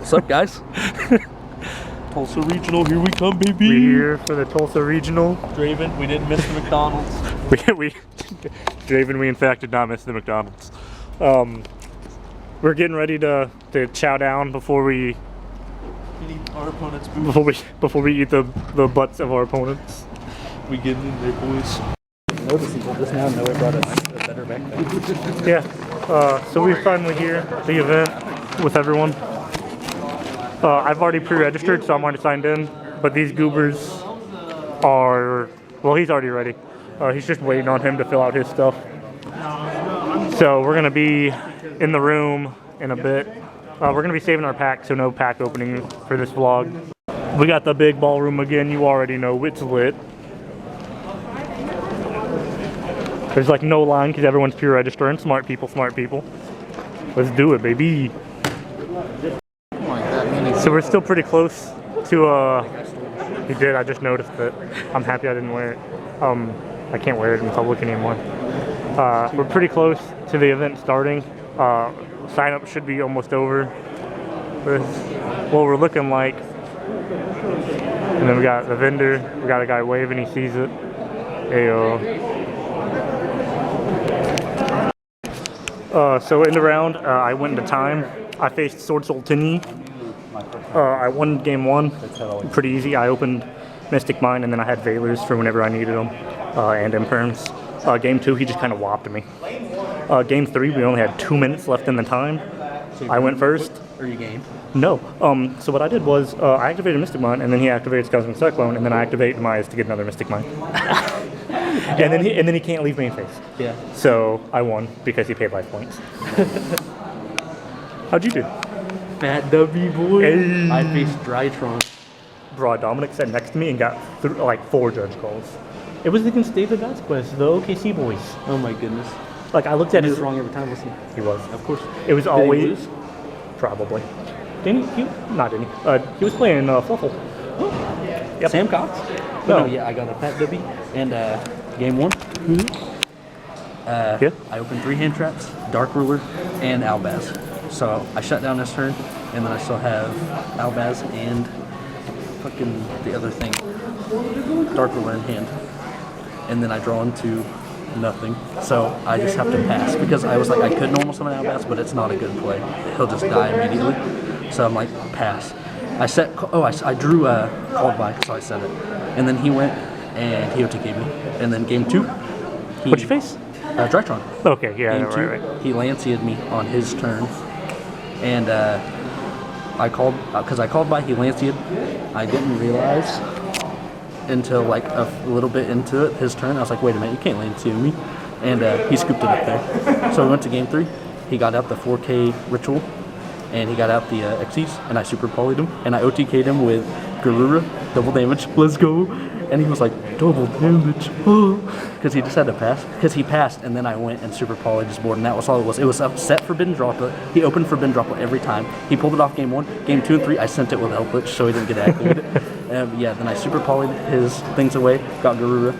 What's up, guys? Tulsa Regional, here we come, baby. We're here for the Tulsa Regional. Draven, we didn't miss the McDonald's. Draven, we in fact did not miss the McDonald's. We're getting ready to chow down before we eat our opponent's booty. Before we eat the butts of our opponents. We get in there, boys. Noticing just now, Noah brought a better backpack. Yeah. So we're finally here at the event with everyone. I've already pre-registered, so I'm already signed in. But these goobers are, well, he's already ready. He's just waiting on him to fill out his stuff. So we're gonna be in the room in a bit. We're gonna be saving our pack, so no pack opening for this vlog. We got the big ballroom again. You already know it's lit. There's like no line because everyone's pre-registering. Smart people, smart people. Let's do it, baby. So we're still pretty close to, he did, I just noticed it. I'm happy I didn't wear it. I can't wear it in public anymore. We're pretty close to the event starting. Sign up should be almost over. This is what we're looking like. And then we got the vendor. We got a guy waving, he sees it. Ayo. So in the round, I went into time. I faced Sword Soul Tinny. I won game one, pretty easy. I opened Mystic Mine, and then I had Veilers for whenever I needed them, and Imperms. Game two, he just kind of whopped me. Game three, we only had 2 minutes left in the time. So I went first. Or you gamed? No. So what I did was, I activated Mystic Mine, and then he activated Cosmic Cyclone, and then I activated Maya's to get another Mystic Mine. and then he can't leave main phase. Yeah. So I won because he paid life points. How'd you do? Fat W, boy. Hey. I faced Drytron. Bro, Dominic sat next to me and got like 4 judge calls. It was against David Vasquez, the OKC boys. Oh my goodness. Like I looked at He his was wrong every time, wasn't He was. he? Of course. It was Did he always lose? probably. Didn't he? Not didn't he? He was playing Fluffle. Oh. Yep. Sam Cox? No. Yeah, I got a Fat W. And game one. Yeah. I opened 3 hand traps, Dark Ruler, and Albaz. So I shut down this turn, and then I still have Albaz and fucking the other thing, Dark Ruler in hand. And then I draw into nothing. So I just have to pass because I was like, I could normal summon Albaz, but it's not a good play. He'll just die immediately. So I'm like, pass. I drew called by, so I set it. And then he went and he OTK'd me. And then game 2, What'd you face? Drytron. Okay, yeah, Game 2, right. he Lancey'd me on his turn. And I called, because I called by, he Lancey'd. I didn't realize until like a little bit into it, his turn. I was like, wait a minute, you can't Lancey me. And he scooped it up there. So we went to game 3. He got out the 4K Ritual. And he got out the Xyz, and I super polyed him. And I OTK'd him with Garura, double damage. Let's go. And he was like, double damage. Because he just had to pass. Because he passed, and then I went and super polyed his board, and that was all it was. It was set Forbidden Droplet. He opened Forbidden Droplet every time. He pulled it off game 1. Game 2 and 3, I sent it with Eldritch, so he didn't get activated. Yeah, then I super polyed his things away, got Garura,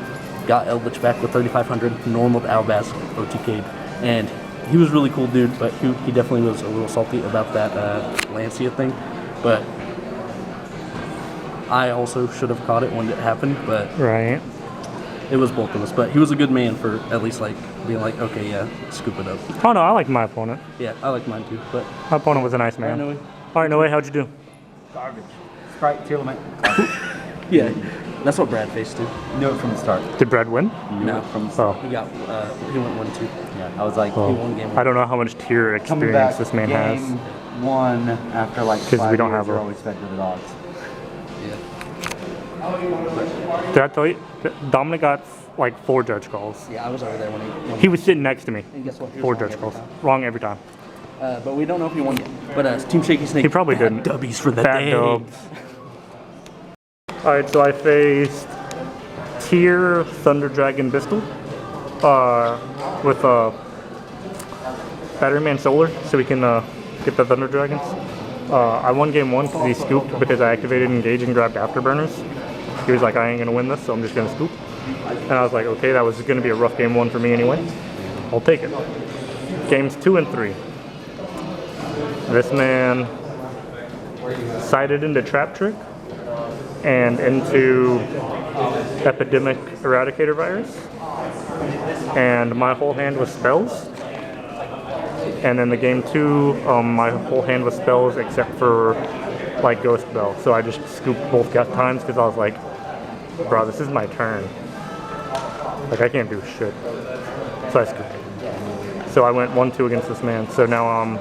got Eldritch back with 3,500, normaled Albaz, OTK'd. And he was a really cool dude, but he definitely was a little salty about that Lancia thing. But I also should have caught it when it happened, but Right. it was both of us. But he was a good man for at least like being like, okay, yeah, scoop it up. Oh no, I like my opponent. Yeah, I like mine too. But My opponent was a nice man. Noe. All right, Noe, how'd you do? Garbage. Sprite, teal, mate. yeah, that's what Brad faced too. Knew it from the start. Did Brad win? No, From the start. Oh, he got he went 1-2. Yeah, I was like, He won game 1. I don't know how much tier coming experience back this man game has. 1 after like 'Cause 5 we don't years, have you're a- always fed to the dogs. Yeah. Did I tell you? Dominic got like 4 judge calls. Yeah, I was over there when He was sitting next to me. And guess what? He was 4 wrong judge every calls. time. Wrong every time. But we don't know if he won yet. But Team Shaky Snake. He probably Fat didn't. Dubbies for the Fat day. dubs. Alright, so I faced Tier Thunder Dragon Bistle with Battery Man Solar, so we can get the Thunder Dragons. I won game 1 because he scooped because I activated Engage and grabbed Afterburners. He was like, I ain't gonna win this, so I'm just gonna scoop. And I was like, okay, that was gonna be a rough game 1 for me anyway. I'll take it. Games 2 and 3. This man sighted into Trap Trick and into Epidemic Eradicator Virus. And my whole hand was spells. And then the game 2, my whole hand was spells except for like Ghost Bell. So I just scooped both times because I was like, bro, this is my turn. Like, I can't do shit. So I scooped. So I went 1-2 against this man. So now I'm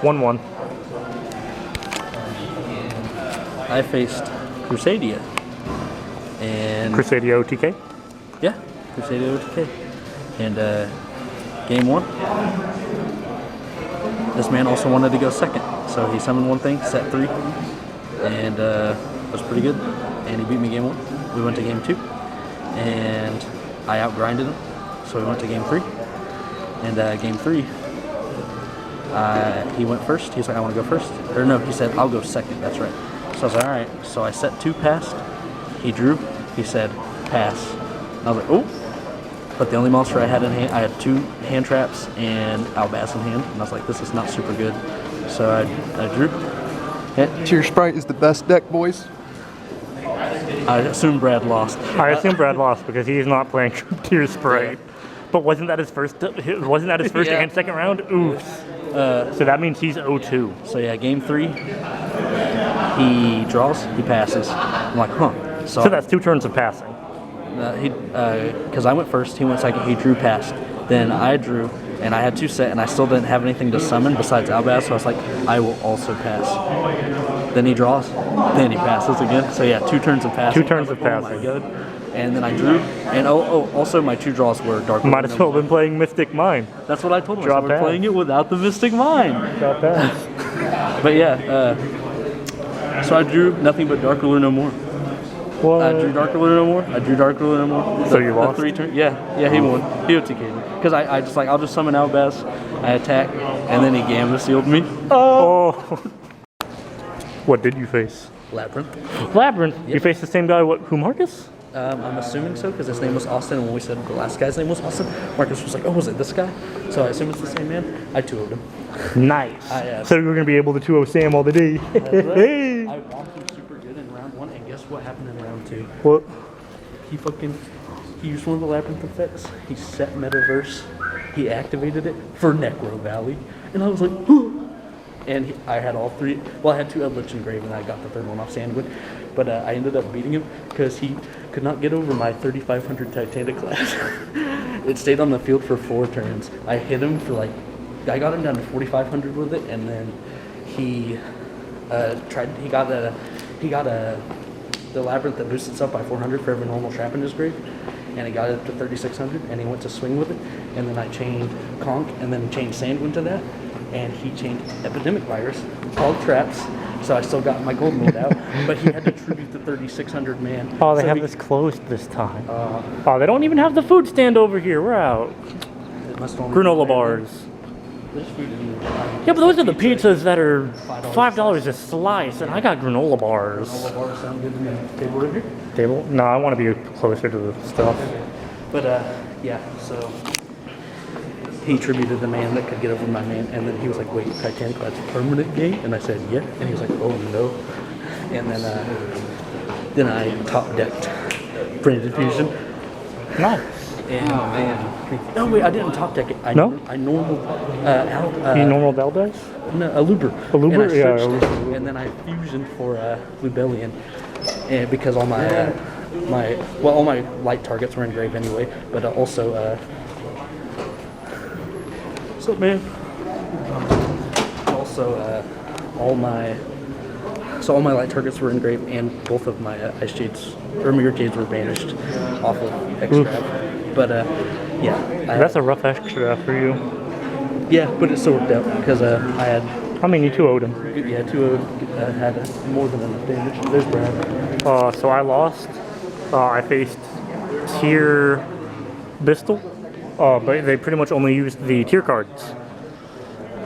1-1. I faced Crusadia. And Crusadia OTK? yeah, Crusadia OTK. And game 1, this man also wanted to go second. So he summoned one thing, set 3, and was pretty good. And he beat me game 1. We went to game 2, and I outgrinded him. So we went to game 3. And game 3, he went first. He's like, I want to go first. Or no, he said, I'll go second. That's right. So I was like, all right. So I set 2 passed. He drew. He said, pass. And I was like, oh. But the only monster I had in hand, I had 2 hand traps and Albaz in hand. And I was like, this is not super good. So I drew. Tier Sprite is the best deck, boys. I assume Brad lost. I assume Brad lost because he's not playing Tier Sprite. But wasn't that his first? Wasn't that his first Yeah. and second round? Oof. So that means he's 0-2. So yeah, game 3, he draws, he passes. I'm like, huh. So that's 2 turns of passing. Because I went first, he went second, he drew past. Then I drew, and I had 2 set, and I still didn't have anything to summon besides Albaz, so I was like, I will also pass. Then he draws, then he passes again. So yeah, 2 turns of passing. 2 turns of Oh my passing. god. And then I drew, and also my 2 draws were Dark. Might as well have been playing Mystic Mine. That's what I told him. Drop We're pass. playing it without the Mystic Mine. Drop pass. But yeah, so I drew nothing but Dark Ruler No More. What? I drew Dark Ruler No More. I drew Dark Ruler No More. So you lost? 3 turns. Yeah, he won. He OTK'd me. Because I just like, I'll just summon Albaz, I attack, and then he Gamma sealed me. Oh. What did you face? Labyrinth. Labyrinth. You faced the same guy. Who, Marcus? I'm assuming so, because his name was Austin, and when we said the last guy's name was Austin, Marcus was like, oh, was it this guy? So I assume it's the same man. I 2-0'd him. Nice. I, So you're going to be able to 2-0 Sam all the day. That's right. Hey. I walked him super good in round 1, and guess what happened in round 2? What? He used one of the Labyrinth effects. He set Metaverse. He activated it for Necro Valley. And I was like, ooh. And I had all 3. Well, I had 2 Eldritch Engrave, and I got the 3rd one off Sandwood. But I ended up beating him because he could not get over my 3500 Titanic class. It stayed on the field for 4 turns. I hit him for like, I got him down to 4500 with it, and then he got the Labyrinth that boosts itself by 400 for every normal trap in his grave, and he got it up to 3600, and he went to swing with it, and then I chained Conk, and then chained Sandwind to that, and he chained Epidemic Virus, called traps, so I still got my gold mold out, but he had to tribute the 3600 man. Oh, they So have he- this closed this time. Oh, they don't even have the food stand over here. We're out. it must only Granola be- bars. There's food in there. Yeah, but those are the pizzas that are $5 a slice, and I got granola bars. Granola bars sound good to me. Table right here. Table? No, I want to be closer to the stuff. But yeah, so he tributed the man that could get over my man, and then he was like, wait, Titanic, that's a permanent game? And I said, yeah. And he was like, oh no. And then I top decked Branded Fusion. Nice. And, no, wait, I didn't top deck it. I No? I normal You normal Bell dice? no, a Luber. A Luber? And I Yeah, searched a it, Luber. and then I fusioned for Lubellian, and because all my all my light targets were engraved anyway, but also what's up, man? Also all my light targets were engraved, and both of my ice shades or mirror jades were banished off of extra. But yeah, That's a rough extra for you. yeah, but it still worked out because I had. I mean, you 2-0'd him. Yeah, 2-0 had more than enough damage. There's Brad. So I lost. I faced Tier Bistle, but they pretty much only used the tier cards.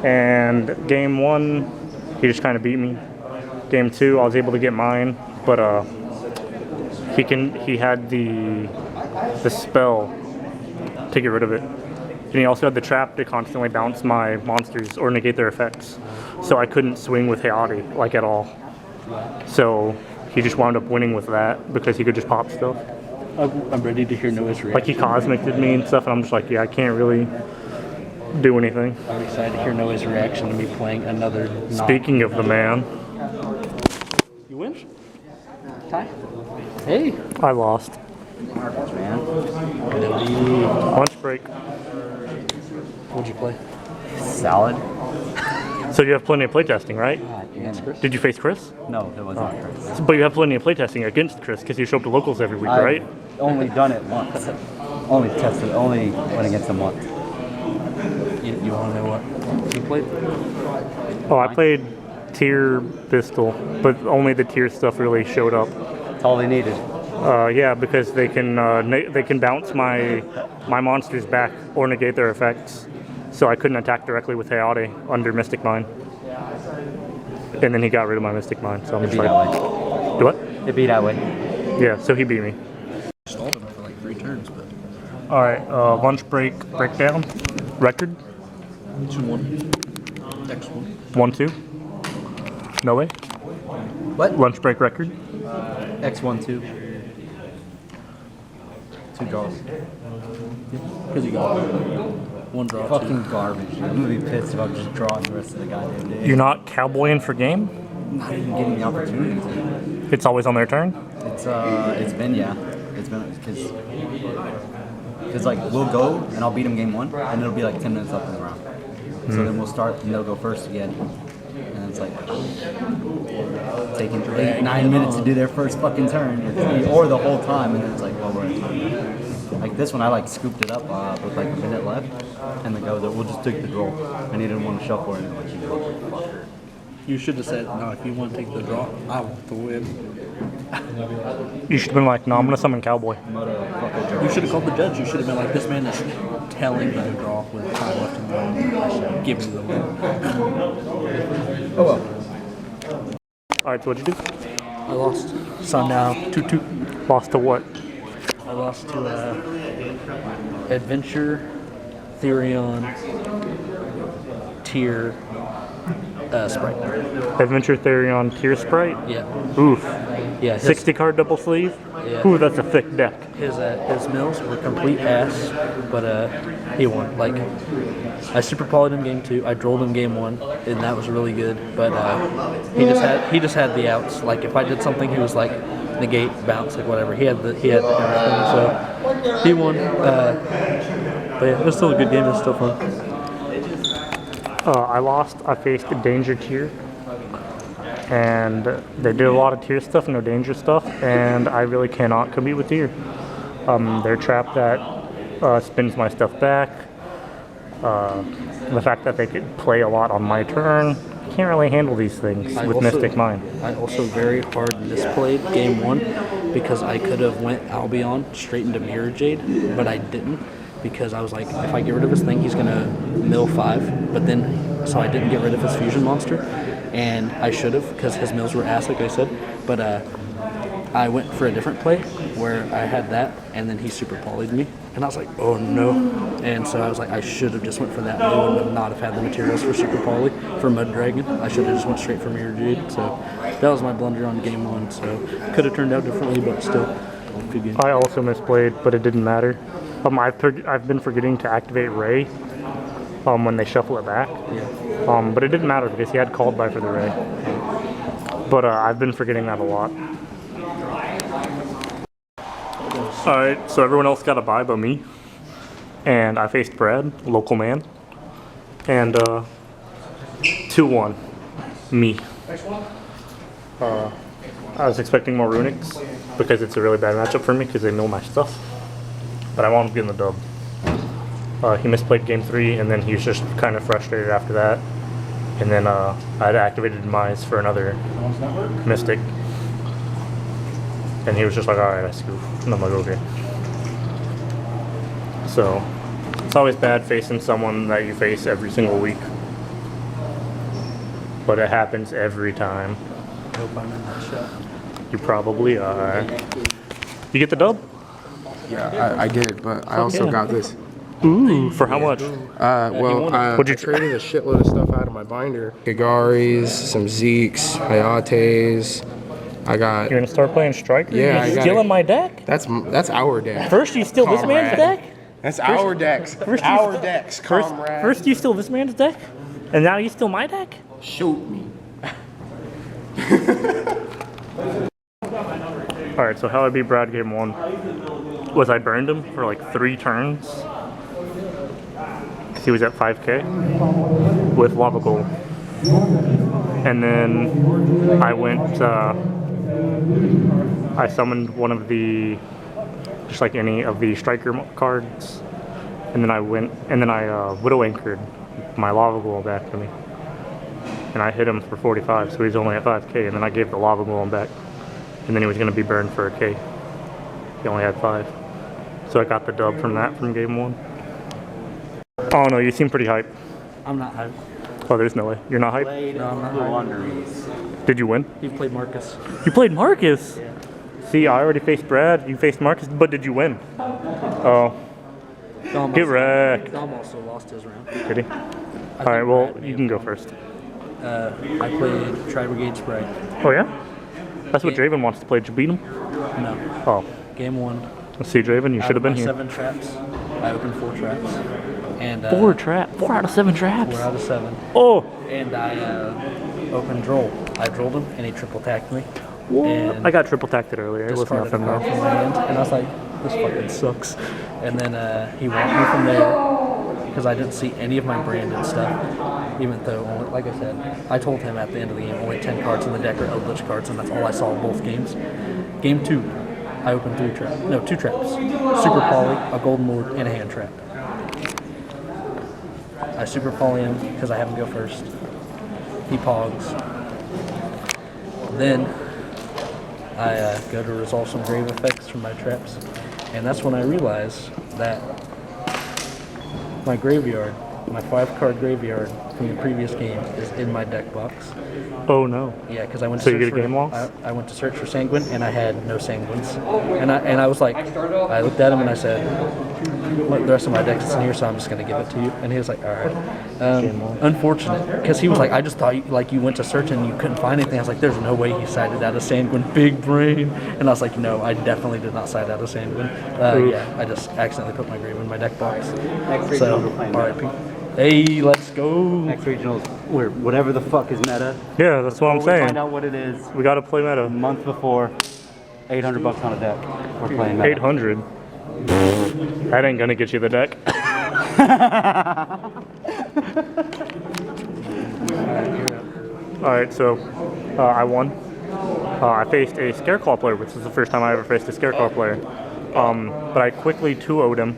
And game 1, he just kind of beat me. Game 2, I was able to get mine, but he had the spell to get rid of it. And he also had the trap to constantly bounce my monsters or negate their effects. So I couldn't swing with Hayati, like, at all. So he just wound up winning with that because he could just pop stuff. I'm ready to hear Noah's reaction. Like he cosmiced me and stuff, and I'm just like, yeah, I can't really do anything. I'm excited to hear Noah's reaction to me playing another. Speaking of the man, You win? Tie? Hey. I lost. Lunch break. What'd you play? Salad. So you have plenty of playtesting, right? And Did you face Chris? no, it was not Chris. But you have plenty of playtesting against Chris because you show up to locals every week, right? I've only done it once. Only went against him once. You want to know what you played? Oh, I played tier pistol, but only the tier stuff really showed up. That's all they needed. Yeah, because they can bounce my monsters back or negate their effects. So I couldn't attack directly with Hayate under Mystic Mine. And then he got rid of my Mystic Mine, so I'm just It'd be like, that way. do what? It'd be that way. Yeah, so he beat me. Stalled him for like 3 turns, but All right, lunch break breakdown record 2-1. X1. 1-2. No way. What? Lunch break record. X1, 2. 2 draws. Because you got 1 draw. Fucking garbage. I'm gonna be pissed if I'm just drawing the rest of the goddamn day. You're not cowboying for game. not even getting the opportunity to. It's always on their turn. It's been because like we'll go and I'll beat them game 1 and it'll be like 10 minutes up in the round. So then we'll start and they'll go first again. And it's like taking 8-9 minutes to do their first fucking turn, or the whole time, and then it's like, well, we're at time. Like this one, I like scooped it up with like a minute left, and the guy was like, we'll just take the draw, and he didn't want to shuffle it. And like, you motherfucker. You should have said, no, if you want to take the draw, I want to win. You should have been like, no, I'm gonna summon Cowboy. You should have called the judge. You should have been like, this man is telling me to draw with time left in the round. I should give me the win. Oh well. Alright, so what'd you do? I lost. So now 2-2. Lost to what? I lost to Adventure, Therion, Tier, Sprite. Adventure Therion Tier Sprite? Yeah. Oof. Yeah. 60 card double sleeve? Yeah. Ooh, that's a thick deck. His mills were complete ass, but he won. Like, I super polyed him game 2, I drolled him game 1, and that was really good. But he just had the outs. Like if I did something, he was like negate, bounce, like whatever. He had everything, so he won. But yeah, it was still a good game. It was still fun. I lost. I faced a danger tier. And they did a lot of tier stuff, no danger stuff, and I really cannot compete with tier. Their trap that spins my stuff back, the fact that they could play a lot on my turn, can't really handle these things with Mystic Mine. I also very hard misplayed game 1 because I could have went Albion straight into Mirror Jade, but I didn't because I was like, if I get rid of his thing, he's gonna mill 5, but then, so I didn't get rid of his fusion monster. And I should have, because his mills were ass, like I said. But I went for a different play where I had that, and then he super polyed me. And I was like, oh no. And so I was like, I should have just went for that. I would have not have had the materials for super poly, for Mud Dragon. I should have just went straight for Mirror Jade. So that was my blunder on game 1. So could have turned out differently, but still, good game. I also misplayed, but it didn't matter. I've been forgetting to activate Ray when they shuffle it back. Yeah. But it didn't matter because he had called by for the Ray. But I've been forgetting that a lot. Alright, so everyone else got a bye but me. And I faced Brad, local man. And 2-1. Me. I was expecting more Runics because it's a really bad matchup for me because they know my stuff. But I wound up getting the dub. He misplayed game 3, and then he was just kind of frustrated after that. And then I had activated Demise for another Mystic. And he was just like, alright, I scoop. And I'm like, okay. So, it's always bad facing someone that you face every single week. But it happens every time. I hope I'm in that shot. You probably are. You get the dub? Yeah, I get it, but I also got this. Ooh, for how much? What'd you traded a shitload of stuff out of my binder. Gagaris, some Zeeks, Hayates. I got. You're gonna start playing Striker? Yeah, You're stealing my deck? That's our deck. First you steal this man's deck? That's our decks. Our decks, comrade. First you steal this man's deck? And now you steal my deck? Shoot me. Alright, so how I beat Brad game 1 was I burned him for like 3 turns. He was at 5k with Lava Gold. And then I went, I summoned one of the, just like any of the Striker cards. And then I Widow Anchored my Lava Golem back to me. And I hit him for 45, so he's only at 5k. And then I gave the Lava Golem back. And then he was going to be burned for a K. He only had 5. So I got the dub from that from game 1. Oh no, you seem pretty hype. I'm not hyped. Oh, there's no way. You're not hype? No, I'm not hyped. Did you win? He played Marcus. You played Marcus? Yeah. See, I already faced Brad. You faced Marcus, but did you win? Oh. Get wrecked. Dom also lost his round. Did he? Alright, well, you can go first. I played Tri-Brigade Sprite. Oh, yeah? That's what Draven wants to play. Did you beat him? No. Oh. Game 1. Let's see, Draven, you should have been here. 7 traps. I opened 4 traps. And 4 out of 7 traps? 4 out of 7. Oh! And I opened Droll. I drolled him and he triple tacked me. What? And I got triple tacked it earlier. It was discarded nothing a card though. from my hand. And I was like, this fucking sucks. And then he walked me from there because I didn't see any of my branded stuff. Even though, like I said, I told him at the end of the game only 10 cards in the deck are Eldritch cards, and that's all I saw in both games. Game 2, I opened 2 traps. Super Poly, a Golden Lord, and a hand trap. I Super Poly him because I have him go first. He pogs. Then I go to resolve some grave effects from my traps, and that's when I realized that my graveyard, my 5-card graveyard from the previous game, is in my deck box. Oh no. Yeah, because I went to So search you get a for, game loss? I went to search for Sanguine, and I had no Sanguines. And I was like, I looked at him and I said, "Look, the rest of my deck is in here, so I'm just gonna give it to you." And he was like, "All right." Unfortunate, because he was like, "I just thought you went to search and you couldn't find anything." I was like, "There's no way he sided out a Sanguine, big brain." And I was like, "No, I definitely did not side out a Sanguine." Yeah, I just accidentally put my grave in my deck box. So, R.I.P. Hey, let's go. Next regionals, where whatever the fuck is meta. Yeah, that's what I'm We'll saying. find out what it is We gotta play a meta. month before. $800 on a deck. We're playing meta. 800. That ain't gonna get you the deck. Alright, so I won. I faced a Scareclaw player, which is the first time I ever faced a Scareclaw player. But I quickly 2-0'd him.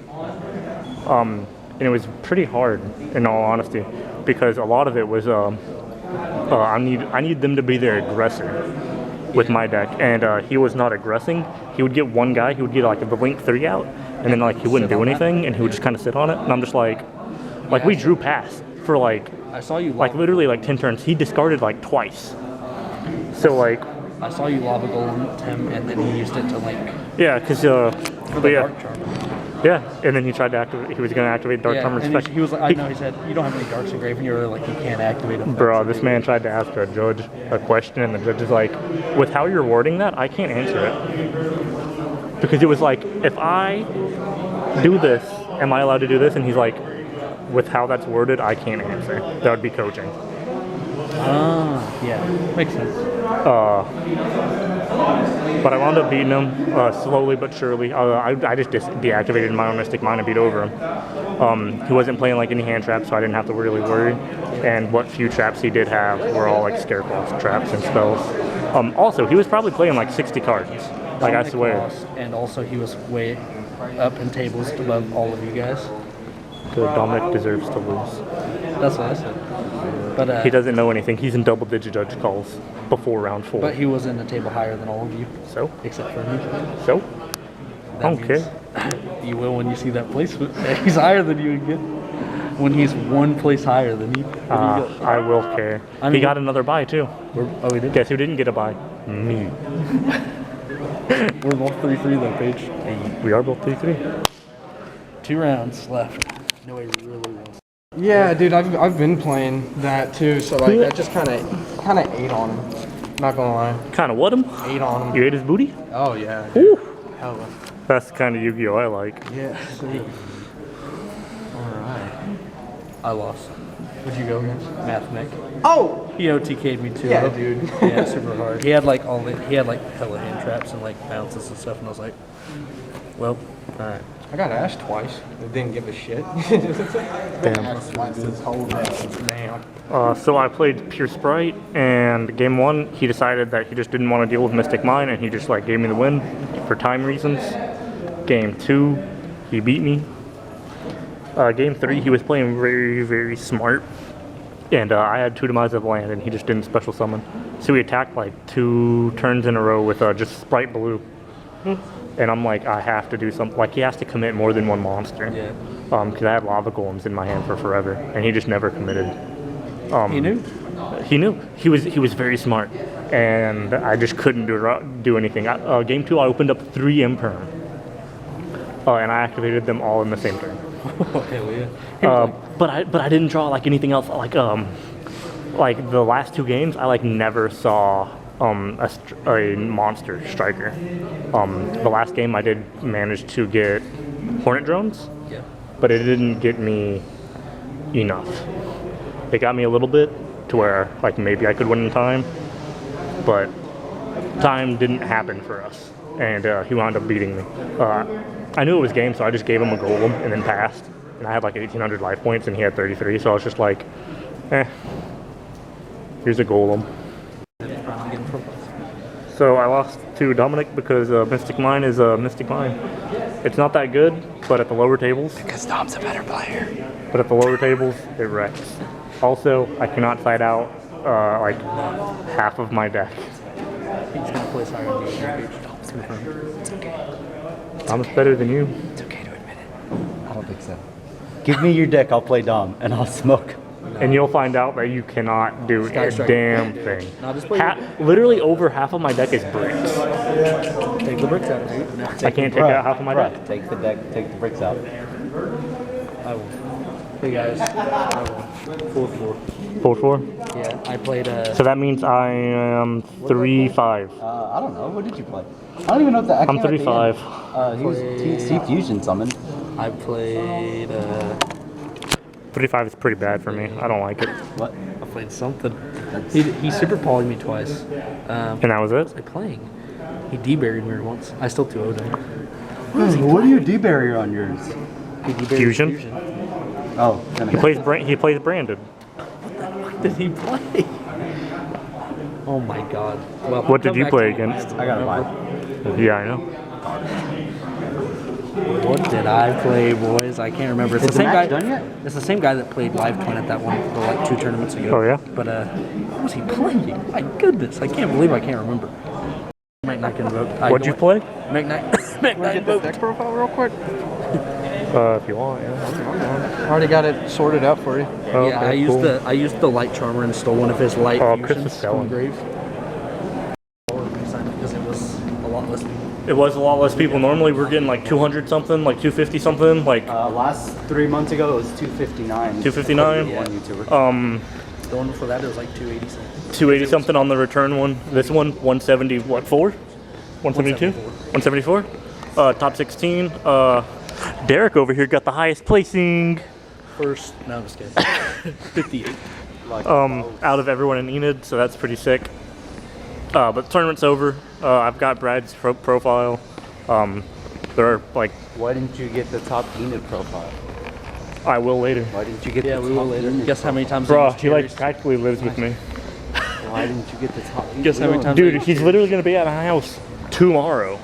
And it was pretty hard, in all honesty, because a lot of it was I need them to be their aggressor with my deck, and he was not aggressing. He would get one guy, he would get like the Blink 3 out, and then like he wouldn't do anything, and he would just kind of sit on it. And I'm just like we drew past for like I saw you literally like 10 turns. He discarded like twice. So like I saw you lava golem him, and then he used it to link yeah, because for the dark charm. Yeah, and then he tried to activate. He was going to activate Dark Charm and Respect. he was like, I know. He said, "You don't have any darks engraved," and you were like, "You can't activate them." Bro, this man tried to ask a judge a question, and the judge is like, "With how you're wording that, I can't answer it." Because it was like, if I do this, am I allowed to do this? And he's like, with how that's worded, I can't answer. That would be coaching. Yeah, makes sense. But I wound up beating him slowly but surely. I just deactivated my own Mystic Mine and beat over him. He wasn't playing like any hand traps, so I didn't have to really worry. And what few traps he did have were all like Scareclaw traps and spells. Also, he was probably playing like 60 cards. Like I swear. Lost, and also he was way up in tables above all of you guys. Good, Dominic deserves to lose. That's what I said. But He doesn't know anything. He's in double-digit judge calls before round 4. But he was in a table higher than all of you, So? except for me. So? That Okay. means You will when you see that placement. He's higher than you again. When he's one place higher than you. I will care. I mean- He got another buy, too. Oh, he did? Guess who didn't get a buy? Me. We're both 3-3 though, Paige. We are both 3-3. 2 rounds left. No, he really wants. Yeah, dude, I've been playing that too, so like that just kind of ate on him. Not gonna lie, Kind of what him? ate on him. You ate his booty? Oh yeah. Ooh. Hella. That's the kind of Yu-Gi-Oh I like. Yeah. Sweet. All right. I lost. Where'd you go against? Math Nick. Oh. He OTK'd me too. Yeah, dude. Yeah, super hard. He had like hella hand traps and like bounces and stuff, and I was like, well, all right. I got asked twice. They didn't give a shit. Damn. Damn. So I played Pure Sprite, and game 1, he decided that he just didn't want to deal with Mystic Mine, and he just like gave me the win for time reasons. Game 2, he beat me. Game 3, he was playing very, very smart, and I had 2 demise of land, and he just didn't special summon. So we attacked like 2 turns in a row with just Sprite Blue. And I'm like, I have to do something. Like, he has to commit more than 1 monster. Yeah. Because I had lava golems in my hand for forever, and he just never committed. He knew. He knew. He was very smart, and I just couldn't do anything. Game 2, I opened up 3 Imperm, and I activated them all in the same turn. Okay, well, yeah. But I didn't draw like anything else. Like the last 2 games, I like never saw a monster striker. The last game I did manage to get Hornet drones, Yeah. but it didn't get me enough. It got me a little bit to where like maybe I could win in time, but time didn't happen for us, and he wound up beating me. I knew it was game, so I just gave him a golem and then passed, and I had like 1,800 life points and he had 33, so I was just like, here's a golem. So I lost to Dominic because Mystic Mine is Mystic Mine. It's not that good, but at the lower tables. Because Dom's a better player. But at the lower tables, it wrecks. Also, I cannot side out like half of my deck. He's gonna play higher on the page. Confirmed. It's okay. I'm better than you. It's okay to admit it. I don't think so. Give me your deck, I'll play Dom, and I'll smoke. And you'll find out that you cannot do a damn thing. No, just play Literally over half of my deck is bricks. Take the bricks out of it. No, I can't take out half of my deck. Take the deck, take the bricks out. I will. Hey guys, I will. 4-4. 4-4? Yeah, I played So that means I am 3-5. I don't know, what did you play? I don't even know if that. I'm 3-5. He was T Fusion summoned. I played 3-5 is pretty bad for me. I don't like it. What? I played something. He super polyed me twice. And that was it? I playing. He de-buried me once. I still 2-0'd him. What do you de-barrier on yours? He de-buried Fusion? Oh, He plays Branded. What did he play? Oh my god. Well, What did come you back play to me. against? I got a buy. Yeah, I know. What did I play, boys? I can't remember. It's Is the same the match guy. done yet? It's the same guy that played Live Twin at that one for like 2 tournaments ago. Oh, yeah? But what was he playing? My goodness, I can't believe I can't remember. Mac Knight can vote. What'd you play? Mac Knight. Mac Knight vote. Deck profile real quick. If you want, yeah. I already got it sorted out for you. Oh, Yeah, okay, cool. I used the light charmer and stole one of his light Oh, Chris fusions was selling. from the grave. Because it was a lot less. It was a lot less people. Normally we're getting like 200 something, like 250 something, like Last 3 months ago, it was 259. 259? One YouTuber. The one before that it was like 280 something. 280 something on the return one. This one, 170, what, 4? 172? 174? Top 16. Derek over here got the highest placing First, no, I'm just kidding. 58. out of everyone in Enid, so that's pretty sick. But the tournament's over. I've got Brad's profile. There are like, Why didn't you get the top Enid profile? I will later. Why didn't you get Yeah, the we top will later. Enid Guess how many times I Bruh, used he like cherries? practically lives with me. profile? Why didn't you get the top Enid? Guess how many times I Dude, used he's cherries? literally gonna be at my house tomorrow.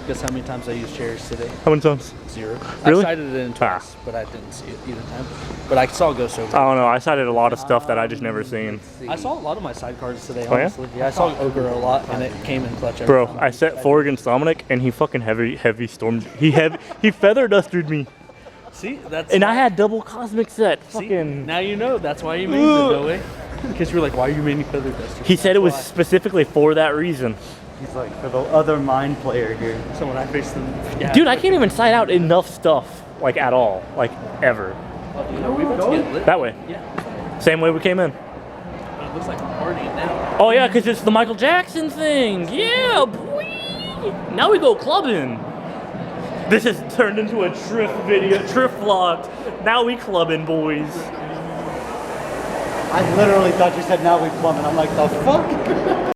Guess how many times I used cherries today? How many times? 0. Really? I cited it in twice, but I didn't see it either time. But I saw Ghost over. I don't know. I cited a lot of stuff that I just never seen. I saw a lot of my side cards today, Oh, yeah? honestly. Yeah, I saw Ogre a lot, and it came in clutch. every Bro, time. I set 4 against Dominic, and he fucking heavy stormed. He feather dusted me, See, that's and I had double cosmic set. See, Fucking. now you know. That's why you made it, no way. Because you were like, why are you making feather dust? He said it was specifically for that reason. He's like, for the other mind player here. So when I faced them, yeah, Dude, I can't even cite out enough stuff. like at all, like ever. We about to get lit. That way. Yeah. Same way we came in. It looks like we're partying now. Oh yeah, because it's the Michael Jackson thing. Yeah, boy. Now we go clubbing. This has turned into a Triff video, Triff vlog. Now we clubbing, boys. I literally thought you said now we clubbing. I'm like, the fuck?